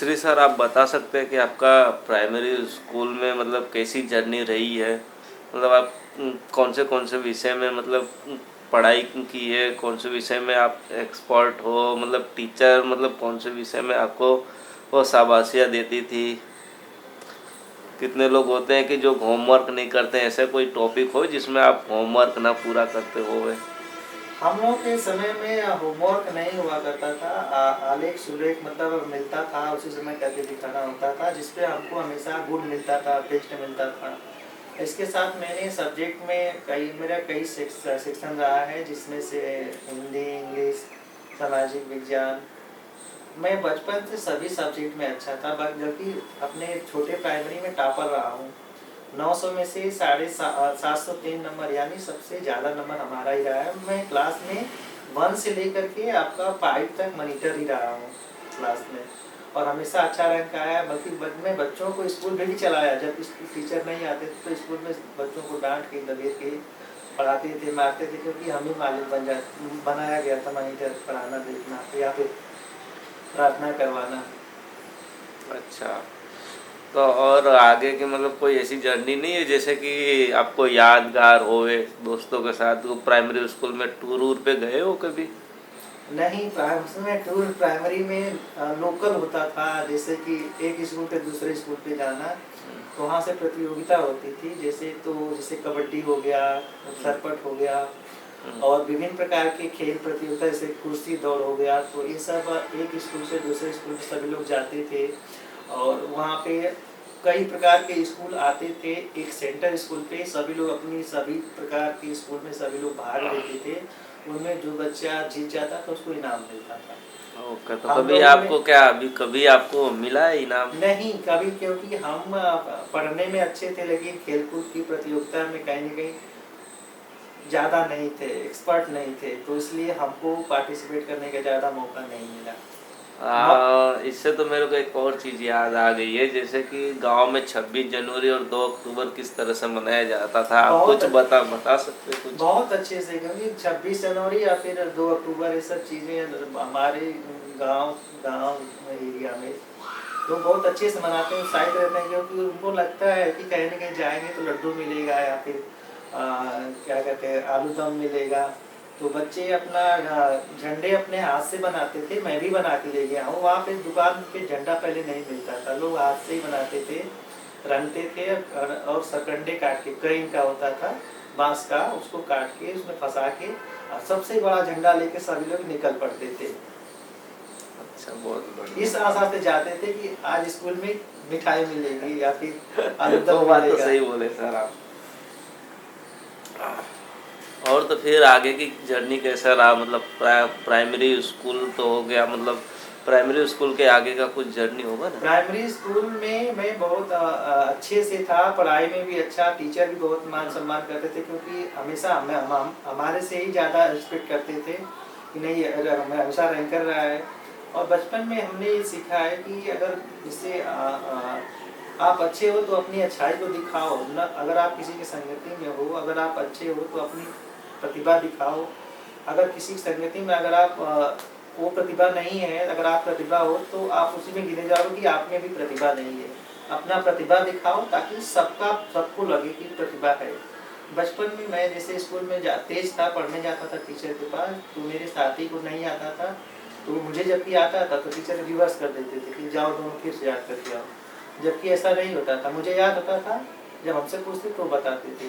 Shri sir, आप बता सकते हैं कि आपका प्राइमरी स्कूल में मतलब कैसी जर्नी रही है? मतलब आप कौन से विषय में मतलब पढ़ाई की है, कौन से विषय में आप एक्सपर्ट हो, मतलब टीचर मतलब कौन से विषय में आपको वो शाबाशियाँ देती थी? कितने लोग होते हैं कि जो होमवर्क नहीं करते हैं, ऐसा कोई टॉपिक हो जिसमें आप होमवर्क ना पूरा करते होवे? हम लोग के समय में होमवर्क नहीं हुआ करता था। आलेख सुलेख मतलब मिलता था, उसी समय करके दिखाना होता था, जिसपे हमको हमेशा गुड मिलता था, बेस्ट मिलता था। इसके साथ मैंने सब्जेक्ट में मेरा कई सेक्शन रहा है, जिसमें से हिंदी, इंग्लिश, सामाजिक विज्ञान। मैं बचपन से सभी सब्जेक्ट में अच्छा था, जबकि अपने छोटे प्राइमरी में टॉपर रहा हूँ। 900 में से 703 नंबर, यानी सबसे ज़्यादा नंबर हमारा ही रहा है। मैं क्लास में 1 से लेकर के आपका 5 तक मॉनिटर ही रहा हूँ क्लास में, और हमेशा अच्छा रैंक आया है। बल्कि मैं बच्चों को स्कूल में भी चलाया, जब टीचर नहीं आते थे तो स्कूल में बच्चों को डांट के दबेड़ के पढ़ाते थे, मारते थे, क्योंकि हम ही मालिक बनाया गया था मॉनिटर, पढ़ाना, देखना या फिर प्रार्थना करवाना। अच्छा। तो और आगे की मतलब कोई ऐसी जर्नी नहीं है जैसे कि आपको यादगार होवे दोस्तों के साथ? वो प्राइमरी स्कूल में टूर वूर पे गए हो कभी? नहीं, उसमें टूर प्राइमरी में लोकल होता था, जैसे कि एक स्कूल से दूसरे स्कूल पे जाना, तो वहाँ से प्रतियोगिता होती थी। जैसे कबड्डी हो गया, सरपट हो गया, और विभिन्न प्रकार के खेल प्रतियोगिता, जैसे कुर्सी दौड़ हो गया। तो ये सब एक स्कूल से दूसरे स्कूल में सभी लोग जाते थे, और वहाँ पे कई प्रकार के स्कूल आते थे। एक सेंटर स्कूल पे सभी लोग अपनी सभी प्रकार के स्कूल में सभी लोग भाग लेते थे। उनमें जो बच्चा जीत जाता था उसको इनाम मिलता था। ओके। तो हम कभी लोगों में आपको क्या अभी कभी आपको मिला है इनाम? नहीं कभी, क्योंकि हम पढ़ने में अच्छे थे, लेकिन खेलकूद की प्रतियोगिता में कहीं न कहीं ज़्यादा नहीं थे, एक्सपर्ट नहीं थे, तो इसलिए हमको पार्टिसिपेट करने का ज़्यादा मौका नहीं मिला। इससे तो मेरे को एक और चीज़ याद आ गई है, जैसे कि गांव में 26 जनवरी और 2 अक्टूबर किस तरह से मनाया जाता था। आप बहुत कुछ बता सकते हैं कुछ? बहुत अच्छे से, क्योंकि 26 जनवरी या फिर 2 अक्टूबर, ये सब चीज़ें हमारे गांव गांव एरिया में तो बहुत अच्छे से मनाते हैं, उत्साहित रहते हैं, क्योंकि उनको लगता है कि कहीं न कहीं जाएंगे तो लड्डू मिलेगा, या फिर क्या कहते हैं, आलू दम मिलेगा। तो बच्चे अपना झंडे अपने हाथ से बनाते थे, मैं भी बना के ले गया हूँ। वहाँ पे दुकान पे झंडा पहले नहीं मिलता था, लोग हाथ से ही बनाते थे, रंगते थे, और सरकंडे काट के, कई का होता था बांस का, उसको काट के उसमें फंसा के सबसे बड़ा झंडा लेके सभी लोग निकल पड़ते थे। अच्छा, बहुत बढ़िया। इस आशा से जाते थे कि आज स्कूल में मिठाई मिलेगी या फिर आलू वो दम बात तो मिलेगा। सही बोले सर आप। और तो फिर आगे की जर्नी कैसा रहा? मतलब प्राइमरी स्कूल तो हो गया, मतलब प्राइमरी स्कूल के आगे का कुछ जर्नी होगा ना? प्राइमरी स्कूल में मैं बहुत अच्छे से था, पढ़ाई में भी अच्छा, टीचर भी बहुत मान सम्मान करते थे, क्योंकि हमेशा हमारे से ही ज़्यादा रिस्पेक्ट करते थे कि नहीं, मैं हमेशा रैंकर रहा है। और बचपन में हमने ये सीखा है कि अगर जैसे आप अच्छे हो तो अपनी अच्छाई को दिखाओ न, अगर आप किसी की संगति में हो, अगर आप अच्छे हो तो अपनी प्रतिभा दिखाओ। अगर किसी संगति में अगर आप वो प्रतिभा नहीं है, अगर आप प्रतिभा हो तो आप उसी में गिने जाओगे कि आप में भी प्रतिभा नहीं है। अपना प्रतिभा दिखाओ ताकि सबको लगे कि प्रतिभा है। बचपन में मैं जैसे स्कूल में तेज था, पढ़ने जाता था टीचर के पास, तो मेरे साथी को नहीं आता था, तो मुझे जबकि आता था तो टीचर रिवर्स कर देते थे कि जाओ दोनों फिर से याद करके आओ। जबकि ऐसा नहीं होता था, मुझे याद होता था, जब हमसे पूछते तो बताते थे।